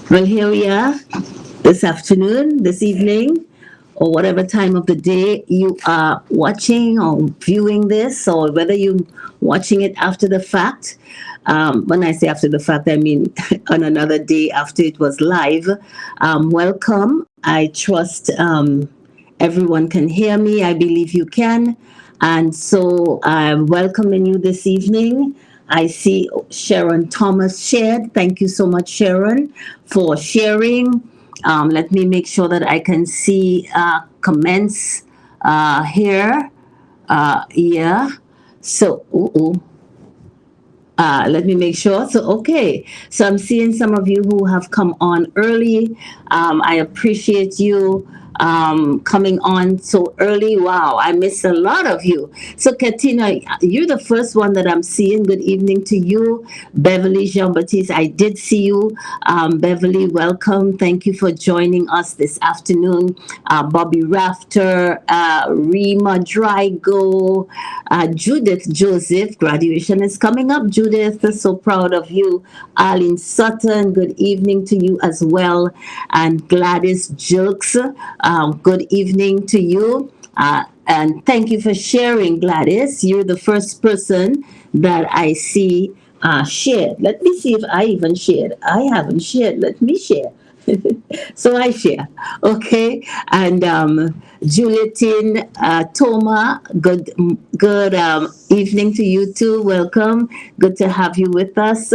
Well, here we are this afternoon, this evening, or whatever time of the day you are watching or viewing this, or whether you're watching it after the fact. When I say after the fact, I mean on another day after it was live. Welcome. I trust everyone can hear me. I believe you can. And so I'm welcoming you this evening. I see Sharon Thomas shared. Thank you so much, Sharon, for sharing. Let me make sure that I can see comments here. Yeah. So, let me make sure. So, okay. So, I'm seeing some of you who have come on early. I appreciate you coming on so early. Wow, I missed a lot of you. So, Katina, you're the first one that I'm seeing. Good evening to you. Beverly Jean Baptiste, I did see you. Beverly, welcome. Thank you for joining us this afternoon. Bobby Rafter, Rima Drygo, Judith Joseph, graduation is coming up. Judith, so proud of you. Arlene Sutton, good evening to you as well. And Gladys Jilks, good evening to you. And thank you for sharing, Gladys. You're the first person that I see shared. Let me see if I even shared. I haven't shared. Let me share. So I share, okay. And Julietine Toma, good evening to you too. Welcome. Good to have you with us.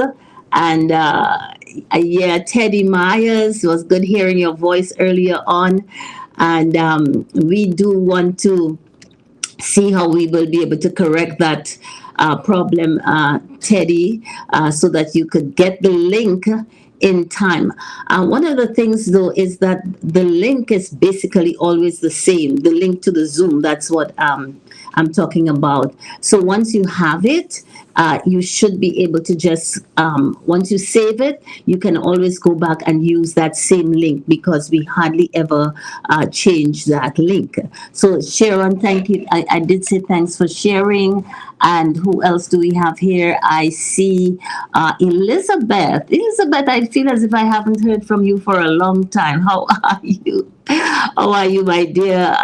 And yeah, Teddy Myers, was good hearing your voice earlier on. And we do want to see how we will be able to correct that problem, Teddy, so that you could get the link in time. One of the things, though, is that the link is basically always the same. The link to the Zoom, that's what I'm talking about. So once you have it, you should be able to just, once you save it, you can always go back and use that same link because we hardly ever change that link. So Sharon, thank you. I did say thanks for sharing. And who else do we have here? I see Elizabeth. Elizabeth, I feel as if I haven't heard from you for a long time. How are you? How are you, my dear,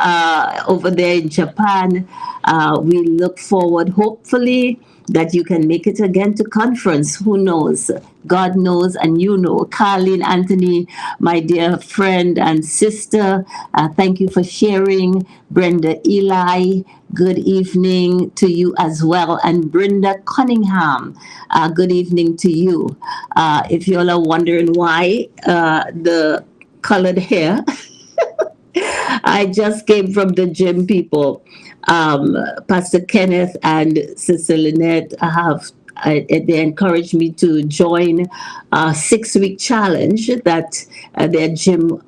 over there in Japan? We look forward, hopefully, that you can make it again to conference. Who knows? God knows, and you know. Carlene Anthony, my dear friend and sister, thank you for sharing. Brenda Eli, good evening to you as well. And Brenda Cunningham, good evening to you. If you all are wondering why the colored hair, I just came from the gym, people. Pastor Kenneth and Sister Lynette have they encouraged me to join a 6-week challenge that their gym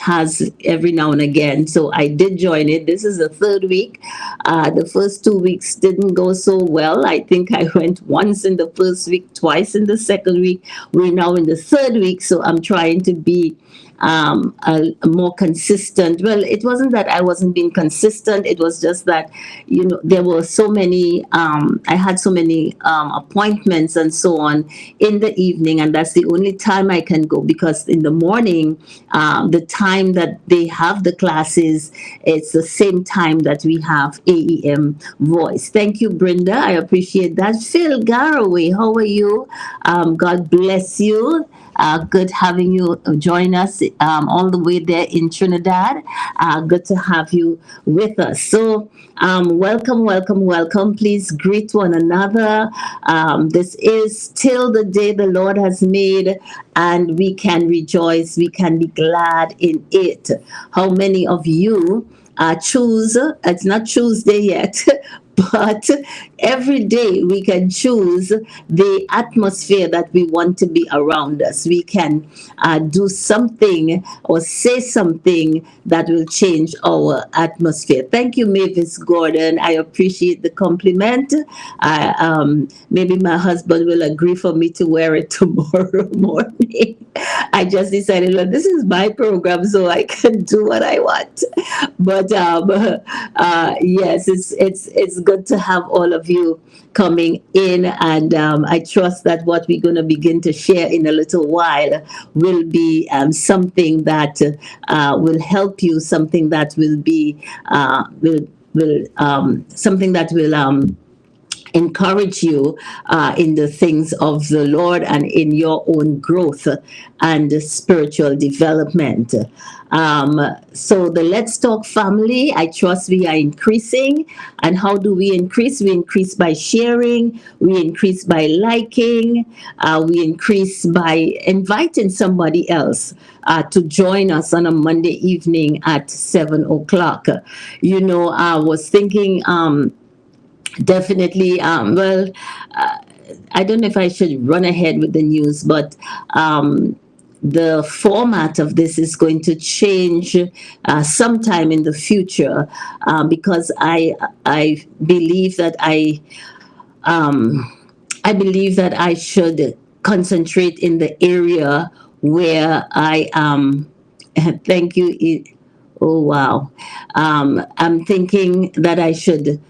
has every now and again. So I did join it. This is the third week. The first 2 weeks didn't go so well. I think I went once in the first week, twice in the second week. We're now in the third week, so I'm trying to be a more consistent. Well, it wasn't that I wasn't being consistent. It was just that, there were so many, I had so many appointments and so on in the evening, and that's the only time I can go because in the morning, the time that they have the classes, it's the same time that we have AEM Voice. Thank you, Brenda. I appreciate that. Phil Garraway, how are you? God bless you. Good having you join us all the way there in Trinidad. Good to have you with us. So, welcome, welcome, welcome. Please greet one another. This is still the day the Lord has made, and we can rejoice. We can be glad in it. How many of you choose? It's not Tuesday yet. But every day we can choose the atmosphere that we want to be around us. We can do something or say something that will change our atmosphere. Thank you, Mavis Gordon. I appreciate the compliment. Maybe my husband will agree for me to wear it tomorrow morning. I just decided, well, this is my program, so I can do what I want. But yes, it's good to have all of of you coming in. And I trust that what we're going to begin to share in a little while will be something that will help you, something that will be something that will encourage you in the things of the Lord and in your own growth and spiritual development. So the Let's Talk family, I trust we are increasing. And how do we increase? We increase by sharing, we increase by liking, we increase by inviting somebody else to join us on a Monday evening at 7 o'clock. I was thinking, definitely. I don't know if I should run ahead with the news, but the format of this is going to change sometime in the future, because I believe that I believe that I should concentrate in the area where I am. Thank you. Oh wow. I'm thinking that I should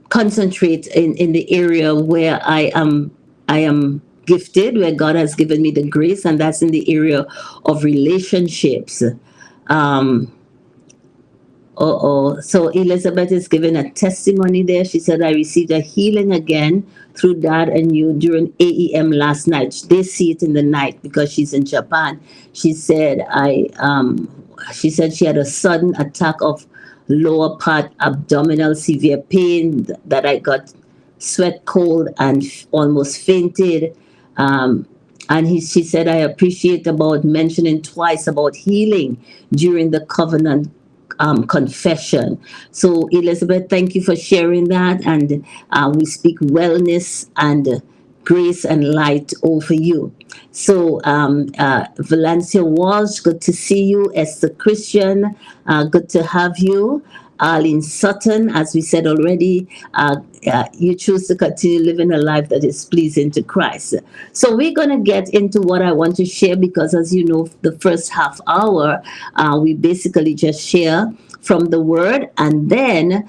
concentrate in the area where I am gifted, where God has given me the grace, and that's in the area of relationships. Um, so Elizabeth is giving a testimony there. She said, I received a healing again through Dad and you during AEM last night. They see it in the night because she's in Japan. She said she had a sudden attack of lower part abdominal severe pain that I got sweat cold and almost fainted. She said, I appreciate about mentioning twice about healing during the covenant confession. So, Elizabeth, thank you for sharing that. And we speak wellness and grace and light over you. So, Valencia Walsh, good to see you. Esther Christian, good to have you. Arlene Sutton, as we said already, you choose to continue living a life that is pleasing to Christ. So we're going to get into what I want to share because, as you know, the first half hour, we basically just share from the Word, and then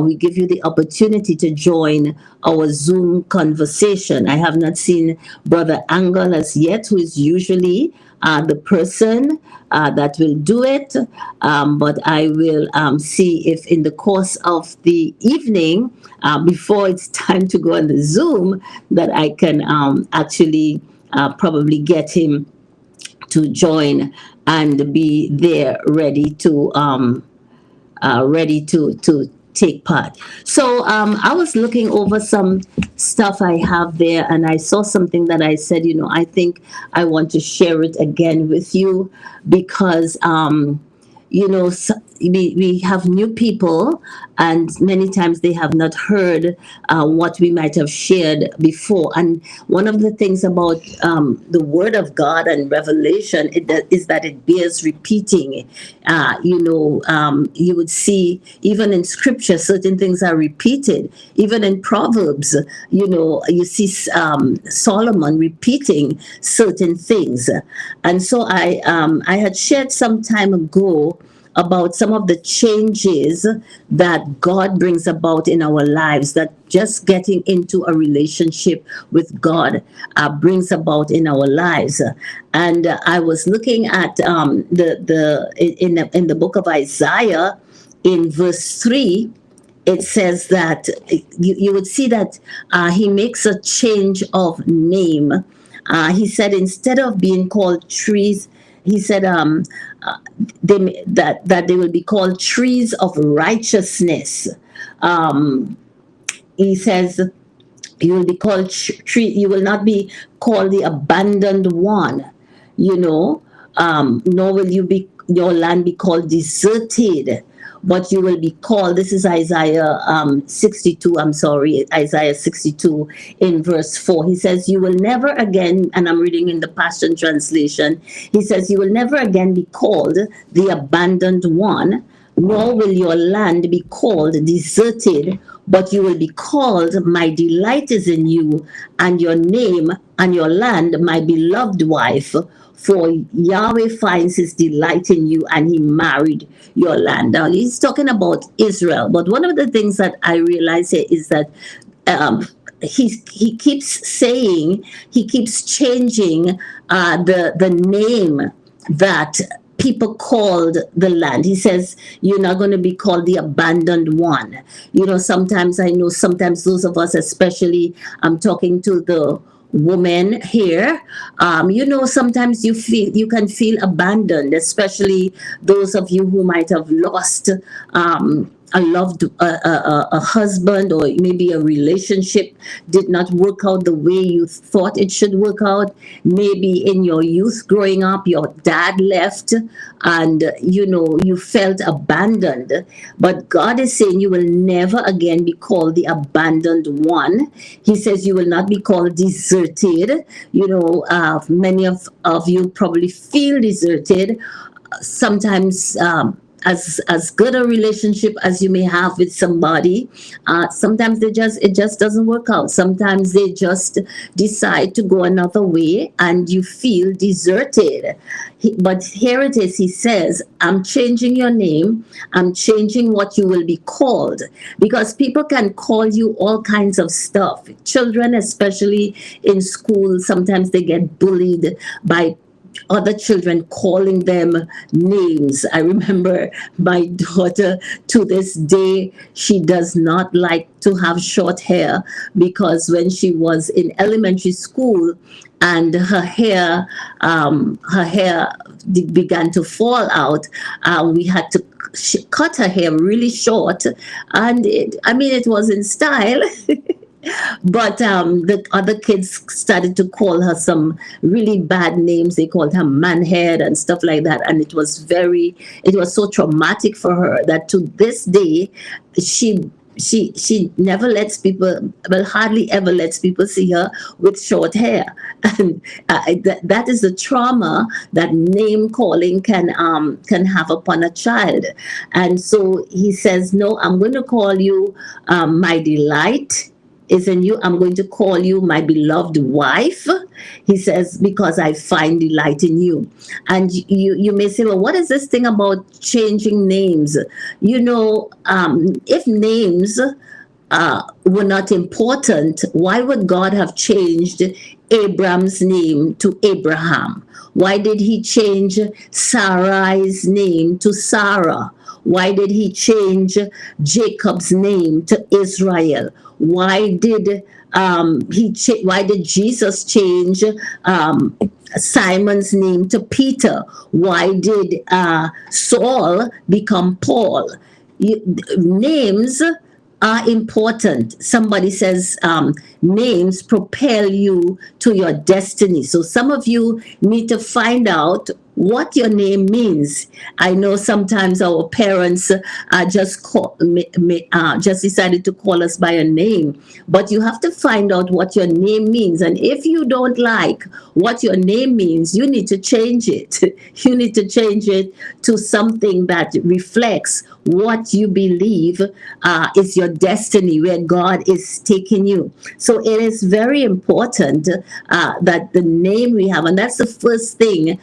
we give you the opportunity to join our Zoom conversation. I have not seen Brother Angle as yet, who is usually the person that will do it, but I will see if in the course of the evening, before it's time to go on the Zoom, that I can actually probably get him to join and be there ready to take part. So I was looking over some stuff I have there, and I saw something that I said, I think I want to share it again with you because we have new people, and many times they have not heard what we might have shared before. And one of the things about the Word of God and Revelation is that it bears repeating. You would see even in Scripture certain things are repeated. Even in Proverbs, you see Solomon repeating certain things. And so I had shared some time ago about some of the changes that God brings about in our lives, that just getting into a relationship with God brings about in our lives. And I was looking at in the book of Isaiah, in verse 3, it says that you would see that he makes a change of name. He said, instead of being called trees, he said that they will be called trees of righteousness. He says you will be called you will not be called the abandoned one, nor will your land be called deserted, but you will be called, this is Isaiah 62 in verse 4. He says, you will never again, and I'm reading in the Passion Translation, he says, you will never again be called the abandoned one, nor will your land be called deserted, but you will be called, my delight is in you, and your name and your land, my beloved wife. for Yahweh finds his delight in you and he married your land. Now, he's talking about Israel. But one of the things that I realize here is that um, he keeps saying, he keeps changing the name that people called the land. He says, you're not going to be called the abandoned one. You know, sometimes I know, sometimes those of us, especially, I'm talking to the woman here, you know, sometimes you can feel abandoned, especially those of you who might have lost a loved a husband, or maybe a relationship did not work out the way you thought it should work out. Maybe in your youth growing up, your dad left and you know you felt abandoned. But God is saying you will never again be called the abandoned one. He says you will not be called deserted. You know, many of you probably feel deserted sometimes. As good a relationship as you may have with somebody, sometimes it just doesn't work out. Sometimes they just decide to go another way and you feel deserted. But here it is, he says, I'm changing your name, I'm changing what you will be called, because people can call you all kinds of stuff. Children, especially in school, sometimes they get bullied by other children calling them names. I remember my daughter, to this day, she does not like to have short hair, because when she was in elementary school and her hair began to fall out, we had to cut her hair really short, and it was in style. But the other kids started to call her some really bad names. They called her manhead and stuff like that. And it was so traumatic for her that to this day, she never lets people, well, hardly ever lets people see her with short hair. And that is the trauma that name calling can have upon a child. And so he says, no, I'm going to call you my delight is in you. I'm going to call you my beloved wife. He says, because I find delight in you. And you may say, well, what is this thing about changing names? You know, if names were not important, why would God have changed Abram's name to Abraham? Why did he change Sarai's name to Sarah? Why did he change Jacob's name to Israel? Why did why did Jesus change Simon's name to Peter? Why did Saul become Paul? Names are important. Somebody says names propel you to your destiny. So some of you need to find out what your name means. I know sometimes our parents just decided to call us by a name, but you have to find out what your name means. And if you don't like what your name means, you need to change it. You need to change it to something that reflects what you believe is your destiny, where God is taking you. So it is very important that the name we have, and that's the first thing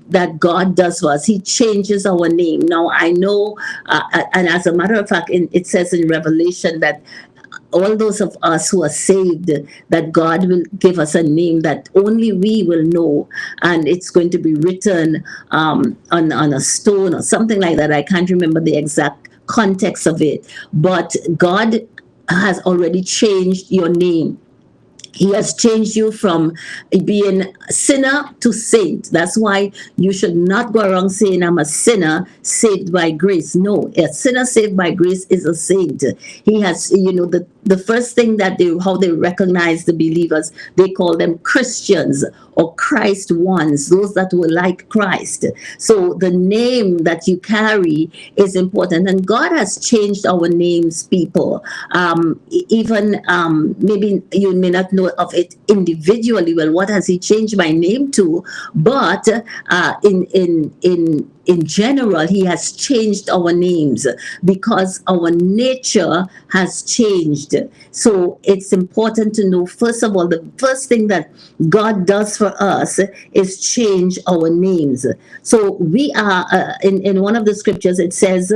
that God does for us. He changes our name. Now, I know, and as a matter of fact, it says in Revelation that all those of us who are saved, that God will give us a name that only we will know, and it's going to be written on a stone or something like that. I can't remember the exact context of it, but God has already changed your name. He has changed you from being sinner to saint. That's why you should not go around saying, I'm a sinner saved by grace. No, a sinner saved by grace is a saint. He has, the first thing that how they recognize the believers, they call them Christians or Christ ones, those that were like Christ. So the name that you carry is important. And God has changed our names, people. Even maybe you may not know of it individually. Well, what has he changed my name to? But in in general, he has changed our names because our nature has changed. So it's important to know, first of all, the first thing that God does for us is change our names. So we are, in one of the scriptures, it says,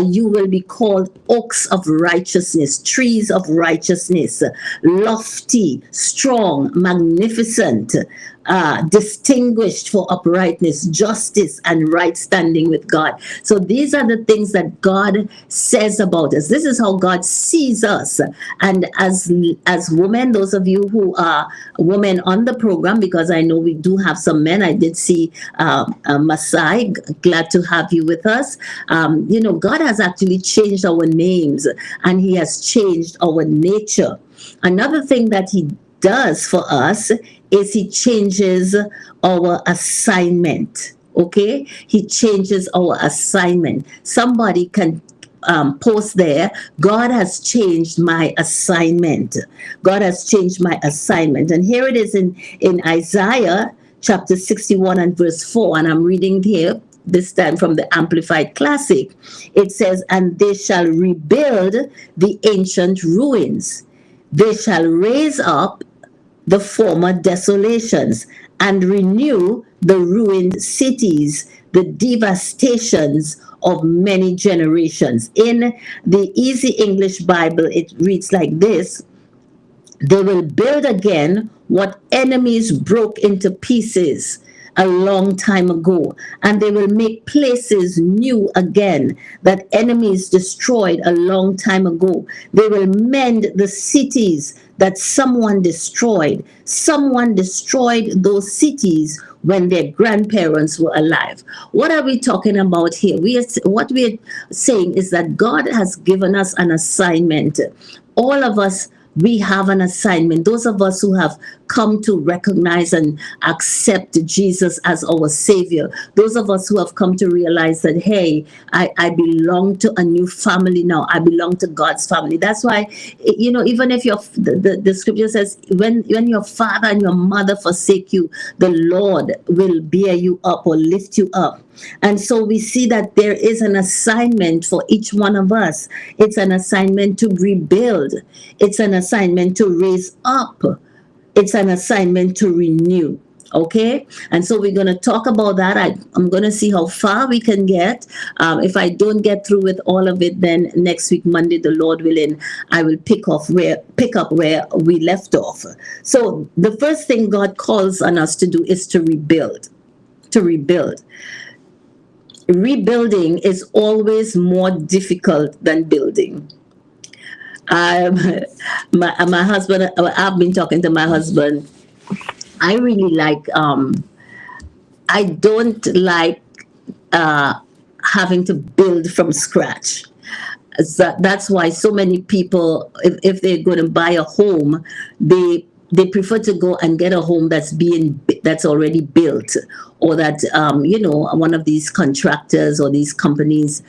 you will be called oaks of righteousness, trees of righteousness, lofty, strong, magnificent, distinguished for uprightness, justice, and right standing with God. So these are the things that God says about us. This is how God sees us. And as women, those of you who are women on the program, because I know we do have some men. I did see Masai. Glad to have you with us. God has actually changed our names, and He has changed our nature. Another thing that He does for us is He changes our assignment. Okay, He changes our assignment. Somebody can post there, God has changed my assignment. God has changed my assignment. And here it is in Isaiah chapter 61 and verse 4, and I'm reading here this time from the Amplified Classic. It says, and they shall rebuild the ancient ruins. They shall raise up the former desolations and renew the ruined cities, the devastations of many generations. In the Easy English Bible, it reads like this: they will build again what enemies broke into pieces a long time ago, and they will make places new again that enemies destroyed a long time ago. They will mend the cities that someone destroyed. Someone destroyed those cities when their grandparents were alive. What are we talking about here? What we're saying is that God has given us an assignment. All of us, we have an assignment. Those of us who have come to recognize and accept Jesus as our Savior, those of us who have come to realize that, hey, I belong to a new family now. I belong to God's family. That's why, even if the scripture says, when your father and your mother forsake you, the Lord will bear you up or lift you up. And so we see that there is an assignment for each one of us. It's an assignment to rebuild. It's an assignment to raise up. It's an assignment to renew. Okay? And so we're going to talk about that. I'm going to see how far we can get. If I don't get through with all of it, then next week, Monday, the Lord willing, I will pick up where we left off. So the first thing God calls on us to do is to rebuild. To rebuild. Rebuilding is always more difficult than building. My husband, I've been talking to my husband. I really like, I don't like having to build from scratch. So that's why so many people, if they're going to buy a home, they prefer to go and get a home that's already built, or that one of these contractors or these companies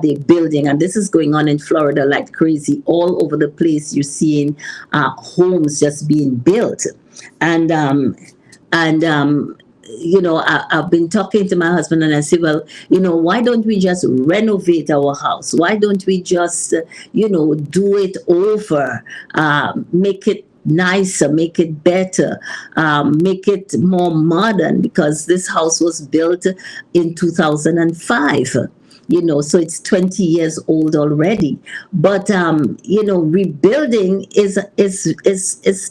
they're building. And this is going on in Florida like crazy. All over the place you're seeing homes just being built. And I've been talking to my husband, and I say, well, why don't we just renovate our house? Why don't we just do it over, make it nicer, make it better, make it more modern, because this house was built in 2005. So it's 20 years old already. But rebuilding is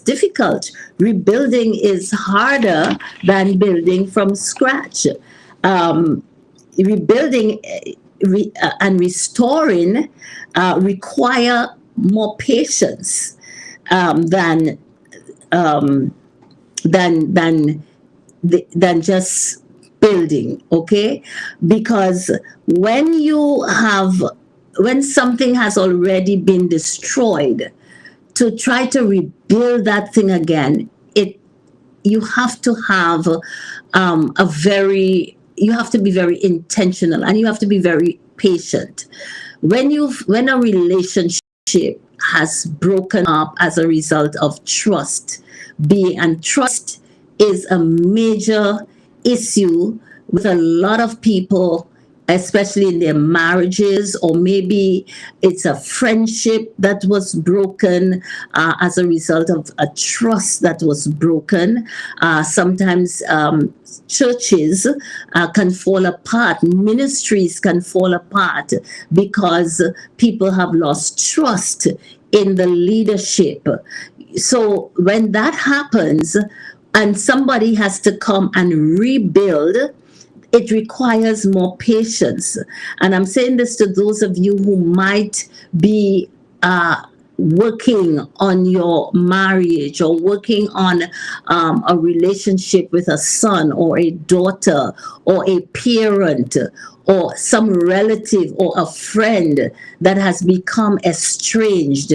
difficult. Rebuilding is harder than building from scratch. Rebuilding and restoring require more patience than just building. Okay, because when something has already been destroyed, to try to rebuild that thing again, you have to have you have to be very intentional, and you have to be very patient. When a relationship has broken up as a result of trust and trust is a major issue with a lot of people especially in their marriages, or maybe it's a friendship that was broken as a result of a trust that was broken. Sometimes churches can fall apart, ministries can fall apart because people have lost trust in the leadership. So when that happens, and somebody has to come and rebuild, it requires more patience. And I'm saying this to those of you who might be working on your marriage, or working on a relationship with a son or a daughter or a parent or some relative or a friend that has become estranged.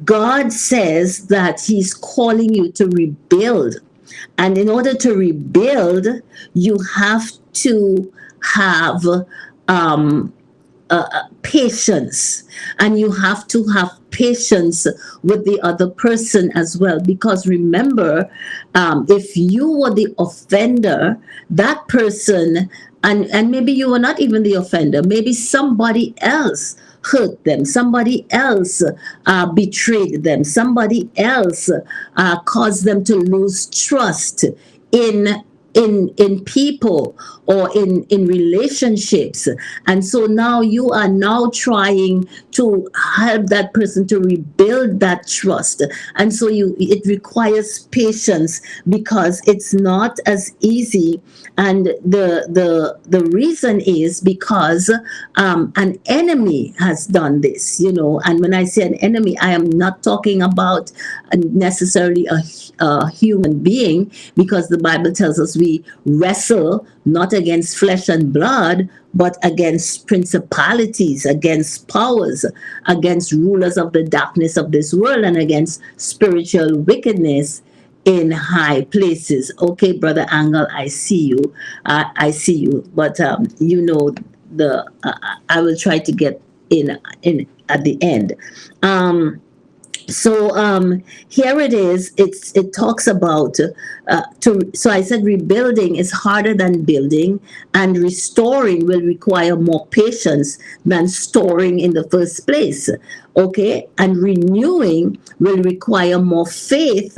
God says that He's calling you to rebuild. And in order to rebuild, you have to have patience, and you have to have patience with the other person as well, because remember, if you were the offender, that person, and maybe you were not even the offender, maybe somebody else hurt them, somebody else betrayed them, somebody else caused them to lose trust in in people, or in relationships. And so now you are now trying to help that person to rebuild that trust. And so it requires patience, because it's not as easy. And the reason is because an enemy has done this, and when I say an enemy, I am not talking about necessarily a human being, because the Bible tells us we wrestle not against flesh and blood, but against principalities, against powers, against rulers of the darkness of this world, and against spiritual wickedness in high places. Okay, Brother Angel, I see you. I see you. But I will try to get in at the end. Here it is. It talks about so I said rebuilding is harder than building, and restoring will require more patience than storing in the first place. Okay, and renewing will require more faith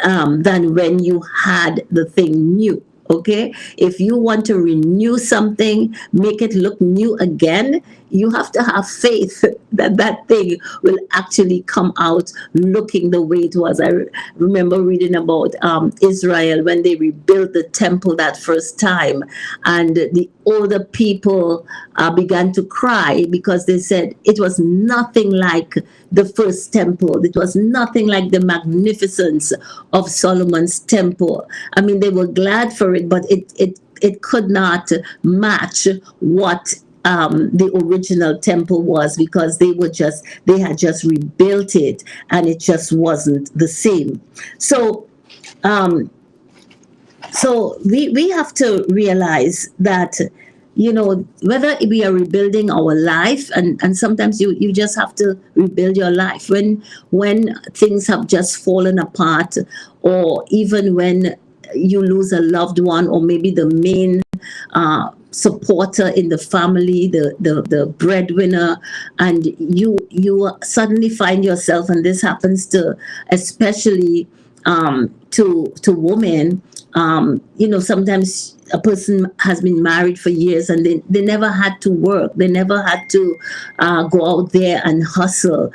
than when you had the thing new. Okay, if you want to renew something, make it look new again, you have to have faith that that thing will actually come out looking the way it was. I remember reading about Israel when they rebuilt the temple that first time, and the older people began to cry, because they said it was nothing like the first temple. It was nothing like the magnificence of Solomon's temple. I mean, they were glad for it, but it could not match what the original temple was, because they had just rebuilt it, and it just wasn't the same. So we have to realize that, whether we are rebuilding our life, and sometimes you just have to rebuild your life when things have just fallen apart, or even when you lose a loved one, or maybe the main supporter in the family, the breadwinner, and you suddenly find yourself, and this happens to especially to women. Sometimes a person has been married for years, and they never had to work. They never had to go out there and hustle,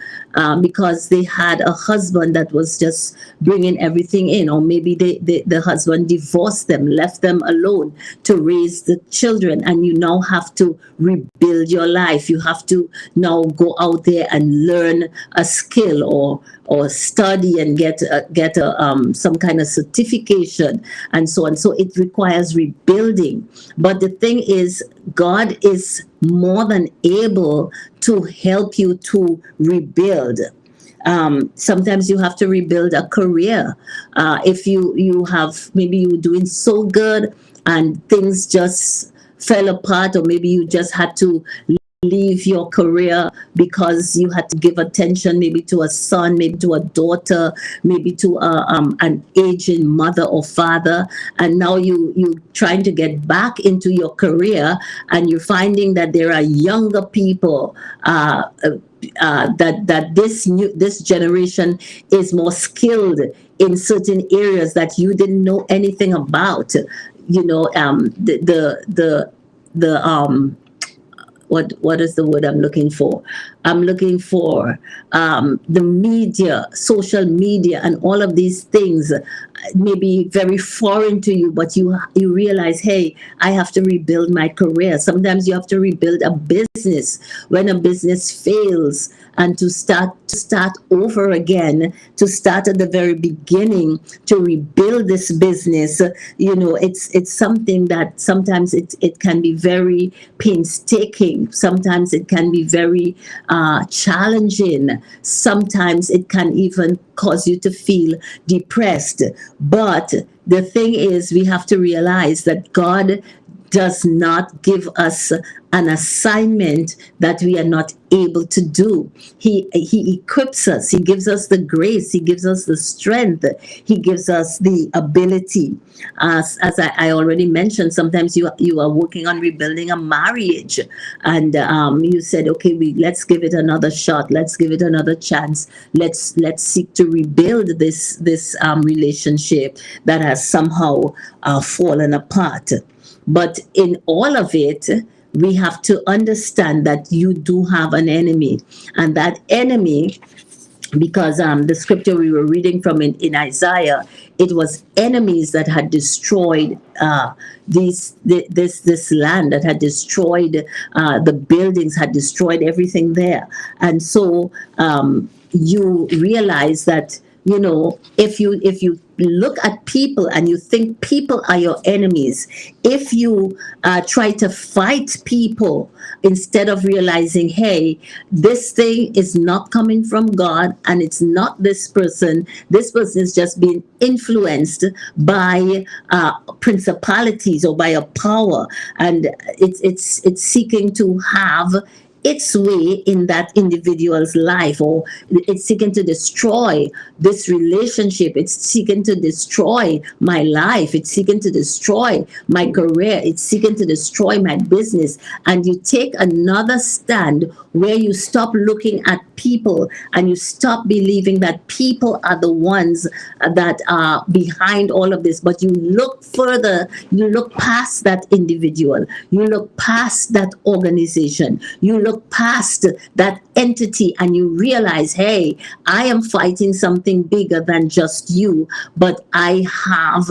because they had a husband that was just bringing everything in. Or maybe the husband divorced them, left them alone to raise the children, and you now have to rebuild your life. You have to now go out there and learn a skill, or study and get some kind of certification, and so on. So it requires rebuilding. But the thing is, God is more than able to help you to rebuild. Sometimes you have to rebuild a career. If you have, maybe you were doing so good and things just fell apart, or maybe you just had to leave your career because you had to give attention maybe to a son, maybe to a daughter, maybe to an aging mother or father, and now you trying to get back into your career, and you're finding that there are younger people that this generation is more skilled in certain areas that you didn't know anything about. The what is the word I'm looking for? I'm looking for the media, social media, and all of these things may be very foreign to you, but you realize, hey, I have to rebuild my career. Sometimes you have to rebuild a business when a business fails, and to start over again, to start at the very beginning, to rebuild this business. It's something that sometimes it can be very painstaking. Sometimes it can be very challenging. Sometimes it can even cause you to feel depressed. But the thing is, we have to realize that God does not give us an assignment that we are not able to do. He equips us. He gives us the grace. He gives us the strength. He gives us the ability. As I already mentioned, sometimes you are working on rebuilding a marriage, and you said, okay, let's give it another shot. Let's give it another chance. Let's seek to rebuild this relationship that has somehow fallen apart. But in all of it, we have to understand that you do have an enemy, and that enemy, because the scripture we were reading from in Isaiah, it was enemies that had destroyed this land, that had destroyed the buildings, had destroyed everything there. And so you realize that, if you look at people and you think people are your enemies, if you try to fight people instead of realizing, hey, this thing is not coming from God, and it's not this person is just being influenced by principalities or by a power, and it's seeking to have its way in that individual's life, or it's seeking to destroy this relationship, it's seeking to destroy my life, it's seeking to destroy my career, it's seeking to destroy my business. And you take another stand where you stop looking at people and you stop believing that people are the ones that are behind all of this, but you look further, you look past that individual, you look past that organization, you look past that entity, and you realize, hey, I am fighting something bigger than just you, but I have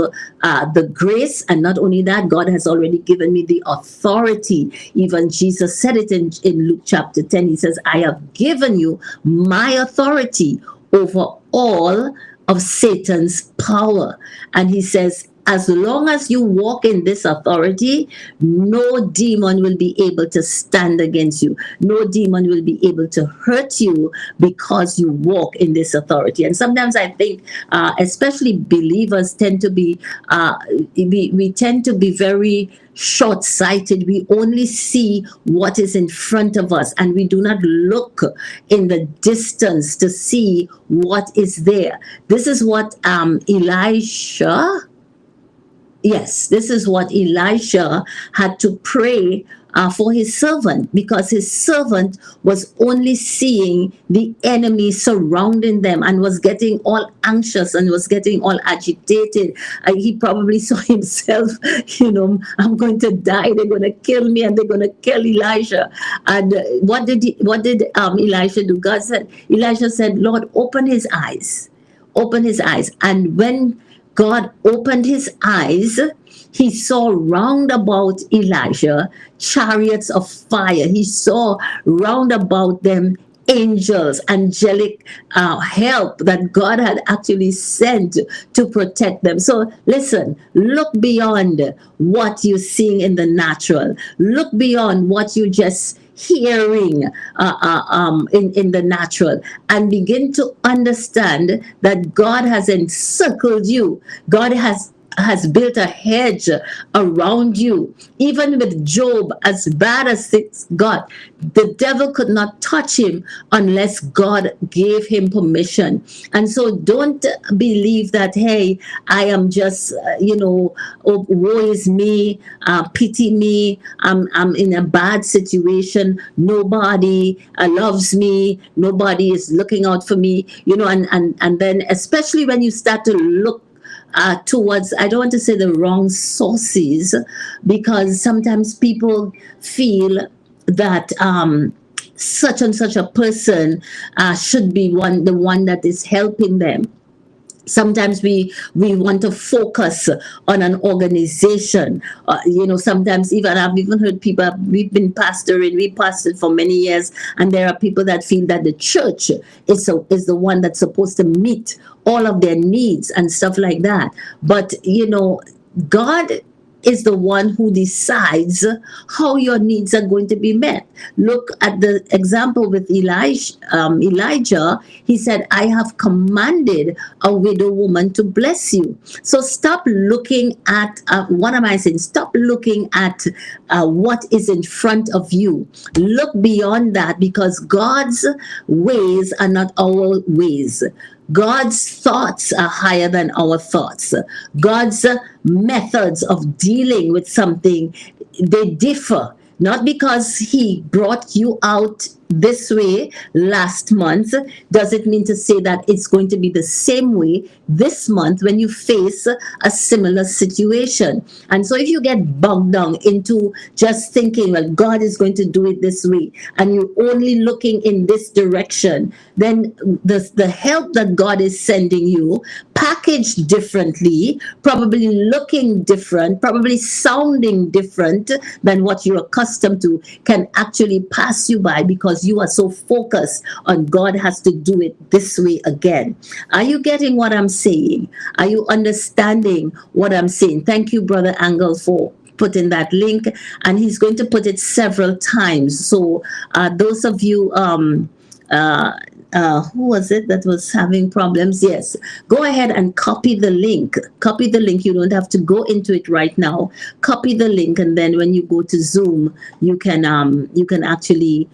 the grace, and not only that, God has already given me the authority. Even Jesus said it in Luke chapter 10. He says, I have given you my authority over all of Satan's power. And he says, as long as you walk in this authority, no demon will be able to stand against you. No demon will be able to hurt you because you walk in this authority. And sometimes I think, especially believers tend to be, we tend to be very short-sighted. We only see what is in front of us, and we do not look in the distance to see what is there. This is what this is what Elisha had to pray for his servant, because his servant was only seeing the enemy surrounding them and was getting all anxious and was getting all agitated. He probably saw himself, I'm going to die, they're going to kill me, and they're going to kill Elisha. And what did Elisha do? Elisha said, Lord, open his eyes. Open his eyes. And when God opened his eyes, he saw round about Elijah chariots of fire. He saw round about them angels, angelic help that God had actually sent to protect them. So listen, look beyond what you're seeing in the natural. Look beyond what you just hearing in the natural, and begin to understand that God has encircled you. God has has built a hedge around you. Even with Job, as bad as it got, the devil could not touch him unless God gave him permission. And so don't believe that, hey, I am just, oh, woe is me, pity me, I'm in a bad situation, nobody loves me, nobody is looking out for me, and then especially when you start to look towards, I don't want to say the wrong sources, because sometimes people feel that such and such a person should be the one that is helping them. Sometimes we want to focus on an organization. Sometimes even I've even heard people, we've been pastoring, we pastored for many years, and there are people that feel that the church is the one that's supposed to meet all of their needs and stuff like that. But God is the one who decides how your needs are going to be met. Look at the example with Elijah. He said, I have commanded a widow woman to bless you. So stop looking at, what am I saying? Stop looking at what is in front of you. Look beyond that, because God's ways are not our ways. God's thoughts are higher than our thoughts. God's methods of dealing with something, they differ. Not because he brought you out this way last month does it mean to say that it's going to be the same way this month when you face a similar situation. And so if you get bogged down into just thinking, well, God is going to do it this way, and you're only looking in this direction, then the help that God is sending you, packaged differently, probably looking different, probably sounding different than what you're accustomed to, can actually pass you by because you are so focused on God has to do it this way again. Are you getting what I'm saying? Are you understanding what I'm saying? Thank you, Brother Angle, for putting that link, and he's going to put it several times. So those of you who was it that was having problems? Yes, go ahead and copy the link. Copy the link. You don't have to go into it right now. Copy the link, and then when you go to Zoom, you can actually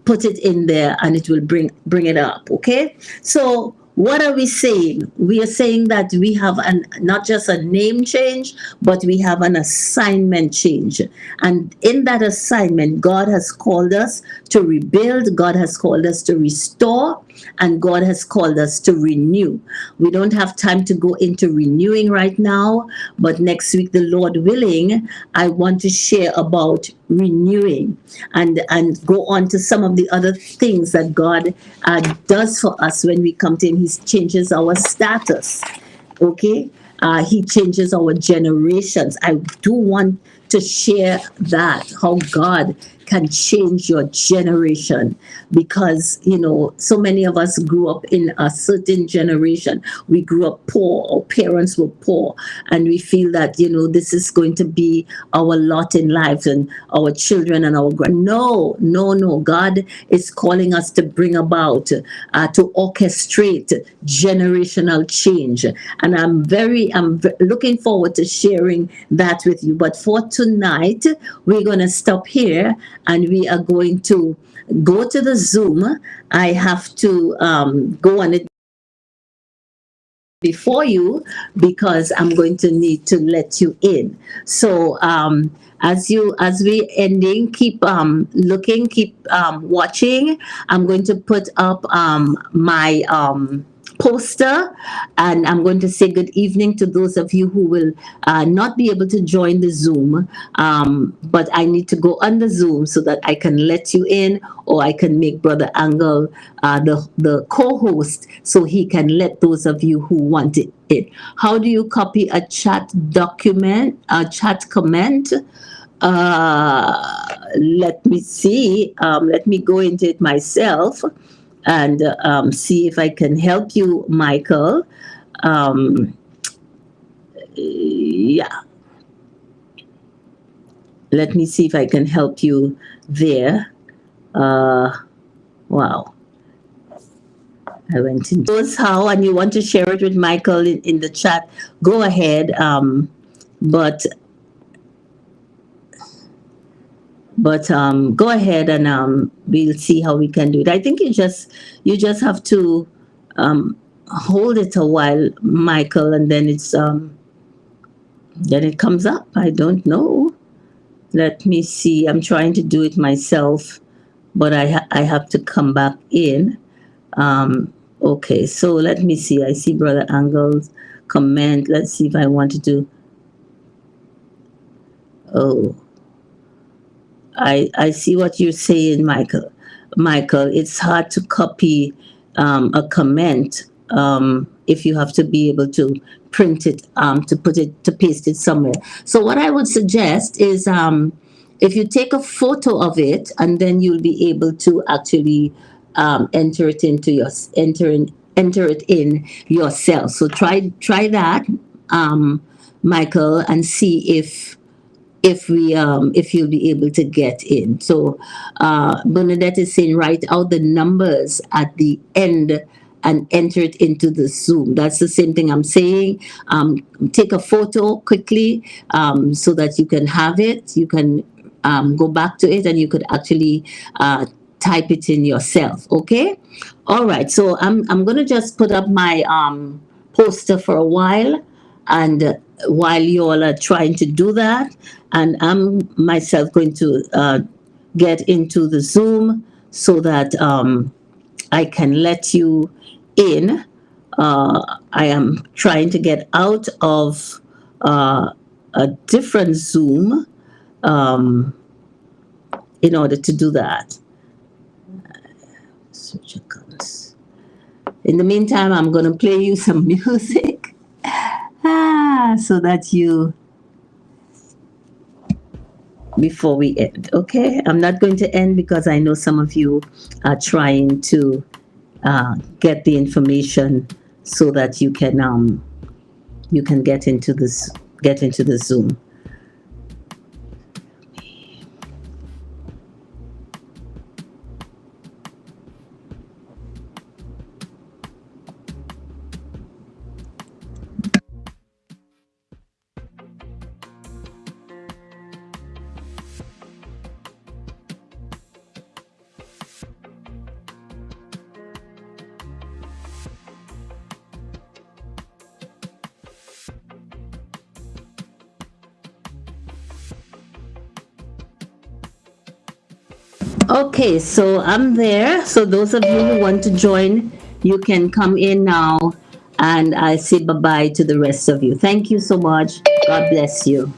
put it in there, and it will bring it up. Okay. So what are we saying? We are saying that we have not just a name change, but we have an assignment change. And in that assignment, God has called us to rebuild, God has called us to restore, and God has called us to renew. We don't have time to go into renewing right now, but next week, the Lord willing, I want to share about renewing and go on to some of the other things that God does for us when we come to Him. He changes our status, okay? He changes our generations. I do want to share that, how God can change your generation, because so many of us grew up in a certain generation. We grew up poor, our parents were poor, and we feel that this is going to be our lot in life, and our children and our no. God is calling us to bring about to orchestrate generational change, and I'm looking forward to sharing that with you. But for tonight, we're going to stop here, and we are going to go to the Zoom. I have to go on it before you, because I'm going to need to let you in. So as we ending, keep looking, keep watching. I'm going to put up my poster, and I'm going to say good evening to those of you who will not be able to join the Zoom, but I need to go on the Zoom so that I can let you in, or I can make Brother Angle the co-host so he can let those of you who want it. How do you copy a chat comment? Let me see. Let me go into it myself and see if I can help you, Michael. Yeah. Let me see if I can help you there. Wow. I went in. Knows how, and you want to share it with Michael in the chat, go ahead. But go ahead, and we'll see how we can do it. I think you just have to hold it a while, Michael, and then it comes up. I don't know. Let me see. I'm trying to do it myself, but I have to come back in. Okay, so let me see. I see Brother Angle's comment. Let's see if I want to do. Oh, I see what you're saying, Michael. Michael, it's hard to copy a comment if you have to be able to print it, to paste it somewhere. So what I would suggest is if you take a photo of it, and then you'll be able to actually enter it into your enter it in yourself. So try that, Michael, and see if you'll be able to get in. So Bernadette is saying write out the numbers at the end and enter it into the Zoom. That's the same thing I'm saying. Take a photo quickly so that you can have it. You can go back to it, and you could actually type it in yourself. Okay. All right. So I'm gonna just put up my poster for a while, and while you all are trying to do that, and I'm myself going to get into the Zoom so that I can let you in. I am trying to get out of a different Zoom in order to do that. Switch accounts. In the meantime, I'm going to play you some music so that you, before we end. Okay, I'm not going to end because I know some of you are trying to get the information so that you can get into the Zoom. Okay, so I'm there. So those of you who want to join, you can come in now, and I say bye-bye to the rest of you. Thank you so much. God bless you.